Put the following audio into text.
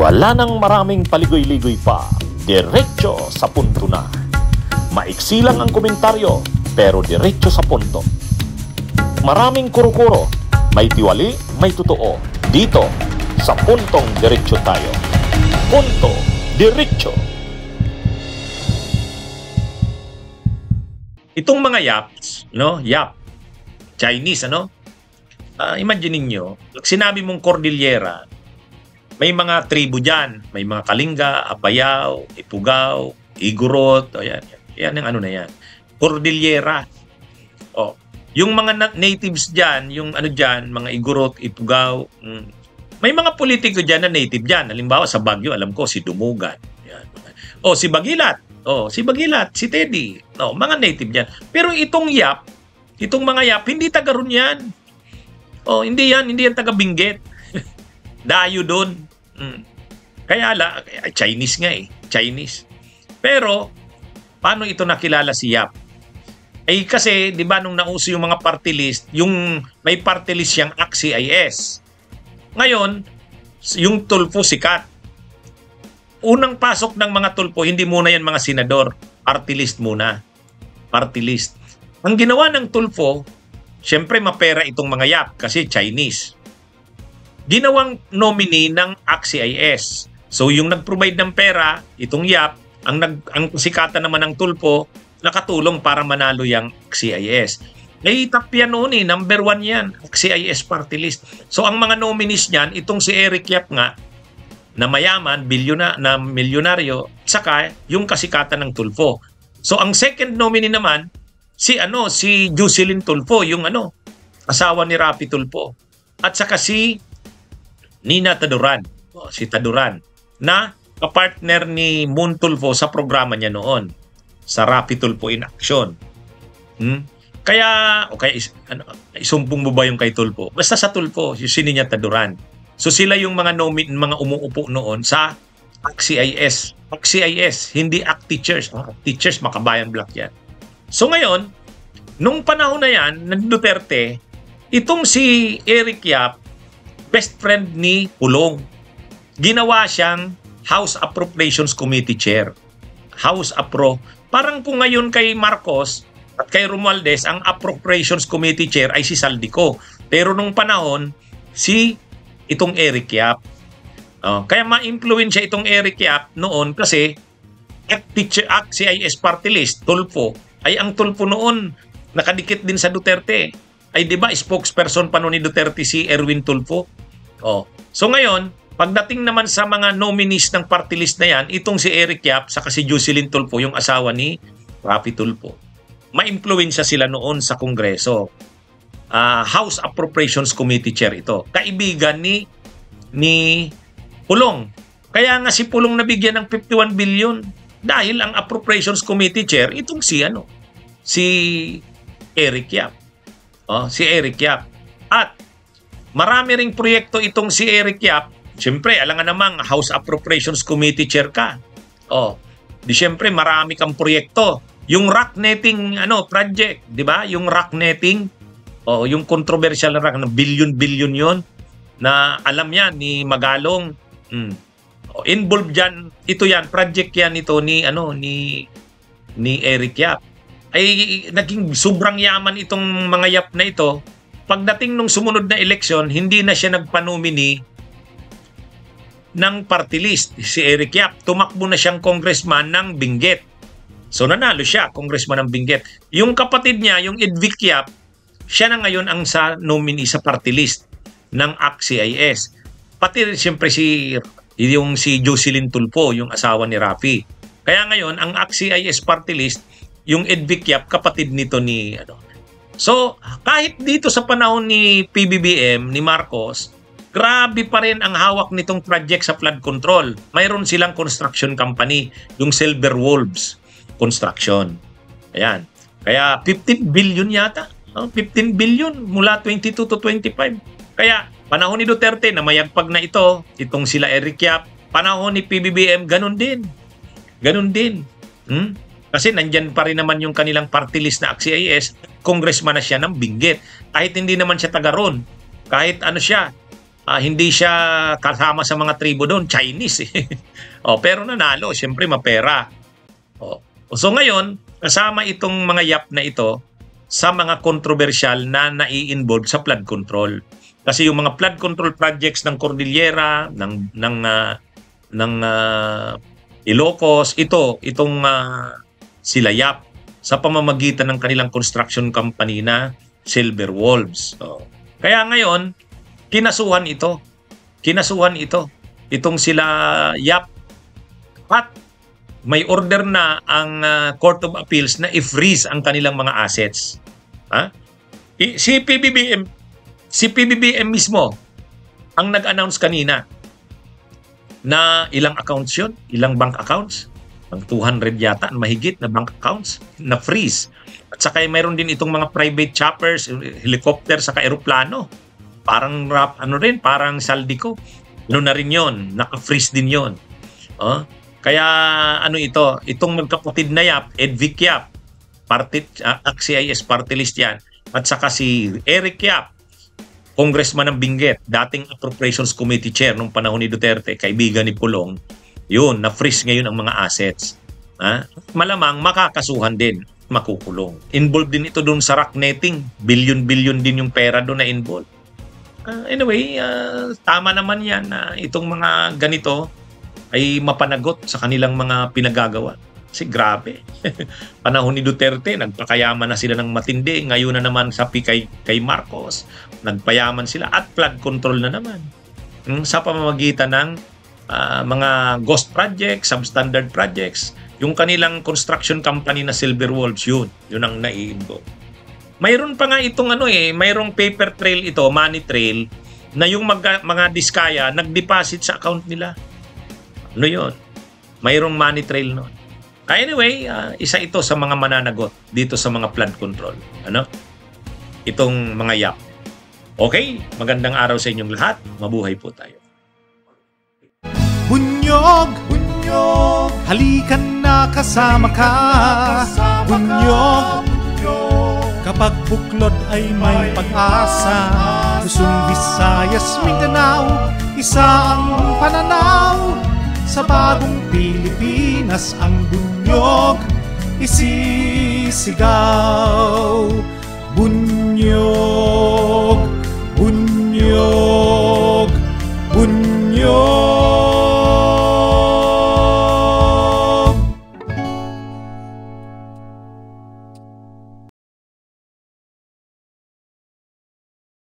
Wala nang maraming paligoy-ligoy pa, diretso sa punto na. Maiksi lang ang komentaryo, pero diretso sa punto. Maraming kuro-kuro, may tiwali, may totoo. Dito, sa Puntong Diretso tayo. Punto Diretso. Itong mga yaps, no? Yap. Chinese, ano? Imagine niyo, sinabi mong Cordillera, may mga tribu dyan. May mga Kalinga, Apayao, Ifugao, Igorot. O yan. Yan ang ano na yan. Cordillera. O, yung mga natives dyan, yung ano dyan, mga Igorot, Ifugao. May mga politiko dyan na native dyan. Halimbawa sa Baguio, alam ko, si Dumugan. Yan. O, si Bagilat. O, si Bagilat, si Teddy. O, mga native dyan. Pero itong yap, itong mga yap, hindi taga ron yan. O, hindi yan taga Benguet. Dayo doon. Kaya Chinese nga eh. Chinese. Pero, paano ito nakilala si Yap? Eh kasi, di ba nung nauso yung mga party list, yung may party list siyang AXIS. Ngayon, yung tulpo sikat. Unang pasok ng mga tulpo, hindi muna yan mga senador. Party list muna. Party list. Ang ginawa ng tulpo, syempre mapera itong mga Yap kasi Chinese. Ginawang nominee ng AXIS. So yung nag-provide ng pera, itong Yap, ang sikatan naman ng tulpo, nakatulong para manalo yung AXIS. Top yan noon eh, number 1 yan, AXIS party list. So ang mga nominees niyan, itong si Eric Yap nga, na mayaman, na milyonaryo, saka yung kasikatan ng tulpo. So ang second nominee naman, si Jocelyn Tulfo, yung asawa ni Rapi Tulfo. At saka si Nina Taduran, si Taduran, na kapartner ni Moon Tulfo sa programa niya noon, sa Rapi Tulfo in Action. Kaya isumpong mo ba yung kay Tulfo? Basta sa Tulfo, si Nina Taduran. So sila yung mga mga umuupo noon sa AXIS. AXIS, hindi ACT Teachers. ACT Teachers, Makabayan Black yan. So ngayon, nung panahon na yan, ng Duterte, itong si Eric Yap, best friend ni Pulong. Ginawa siyang House Appropriations Committee Chair. House Appro. Parang kung ngayon kay Marcos at kay Romualdez, ang Appropriations Committee Chair ay si Saldico. Pero nung panahon, si itong Eric Yap. Kaya ma-influensya itong Eric Yap noon kasi AXIS party list, Tulfo, ay ang Tulfo noon nakadikit din sa Duterte. Ay di ba spokesperson pa noon ni Duterte si Erwin Tulfo? So ngayon, pagdating naman sa mga nominees ng party list na yan, itong si Eric Yap saka si Jocelyn Tulfo, yung asawa ni Rapi Tulfo. Ma-influensya sila noon sa Kongreso. House Appropriations Committee Chair ito. Kaibigan ni Pulong. Kaya nga si Pulong nabigyan ng 51 billion dahil ang Appropriations Committee Chair itong si Eric Yap. Si Eric Yap. At marami ring proyekto itong si Eric Yap. Siyempre, alam nga namang House Appropriations Committee Chair ka. Di siyempre marami kang proyekto. Yung rock netting project, di ba? Yung rock netting, yung controversial na rock, na billion-billion yon na alam yan ni Magalong. Involved dyan, ito yan, project yan ito ni Eric Yap. Ay naging sobrang yaman itong mga Yap na ito. Pagdating nung sumunod na eleksyon, hindi na siya nagpa-nominee ng party list. Si Eric Yap, tumakbo na siyang congressman ng Benguet. So nanalo siya, congressman ng Benguet. Yung kapatid niya, yung Edvic Yap, siya na ngayon ang nominee sa party list ng AXIS. Pati siyempre si Jocelyn Tulfo, yung asawa ni Rafi. Kaya ngayon, ang AXIS party list, yung Edvic Yap, kapatid nito ni So, kahit dito sa panahon ni PBBM, ni Marcos, grabe pa rin ang hawak nitong project sa flood control. Mayroon silang construction company, yung Silver Wolves Construction. Ayan. Kaya 15 billion yata. 15 billion mula 22 to 25. Kaya panahon ni Duterte na mayagpag na itong sila Eric Yap. Panahon ni PBBM, ganun din. Ganun din. Kasi nandyan pa rin naman yung kanilang party list na AXIS, congressman na siya ng Benguet. Kahit hindi naman siya taga ron, kahit siya, hindi siya kasama sa mga tribo doon, Chinese eh. Pero nanalo, siyempre mapera. So ngayon, kasama itong mga Yap na ito sa mga kontrobersyal na nai-involve sa flood control. Kasi yung mga flood control projects ng Cordillera, ng Ilocos, itong sila Yap sa pamamagitan ng kanilang construction company na Silver Wolves. Kaya ngayon, kinasuhan ito. Itong sila Yap. At may order na ang Court of Appeals na i-freeze ang kanilang mga assets. Si PBBM mismo ang nag-announce kanina na ilang accounts yun, ilang bank accounts, ang 200 yata, mahigit na bank accounts na freeze. At saka mayroon din itong mga private choppers, helicopter, saka eroplano. Parang parang Saldico. Na rin yun, naka-freeze din yun. Kaya itong magkapatid na Yap, Edvic Yap, CIS party list yan, at saka si Eric Yap, congressman ng Benguet, dating Appropriations Committee Chair nung panahon ni Duterte, kaibigan ni Pulong, yun, na-freeze ngayon ang mga assets. Malamang makakasuhan din, makukulong. Involved din ito doon sa rock netting, billion-billion din yung pera doon na involved. Anyway, tama naman yan na itong mga ganito ay mapanagot sa kanilang mga pinagagawa. Kasi grabe. Panahon ni Duterte, nagpakayaman na sila ng matindi. Ngayon na naman sa kay Marcos, nagpayaman sila at flood control na naman. Sa pamamagitan ng mga ghost projects, substandard projects, yung kanilang construction company na Silver Wolves, yun ang naiinvolve. Mayroon pa nga itong mayroong paper trail ito, money trail, na yung mga diskaya nag-deposit sa account nila. Yun? Mayroong money trail nun. Anyway, isa ito sa mga mananagot dito sa mga flood control. Itong mga Yap. Okay, magandang araw sa inyong lahat. Mabuhay po tayo. Bunyog, halikan na kasama ka. Bunyog, kapag buklod ay may pag-asa. Luzon, Visayas, Mindanao, isa ang pananaw. Sa bagong Pilipinas ang bunyog isisigaw. Bunyog.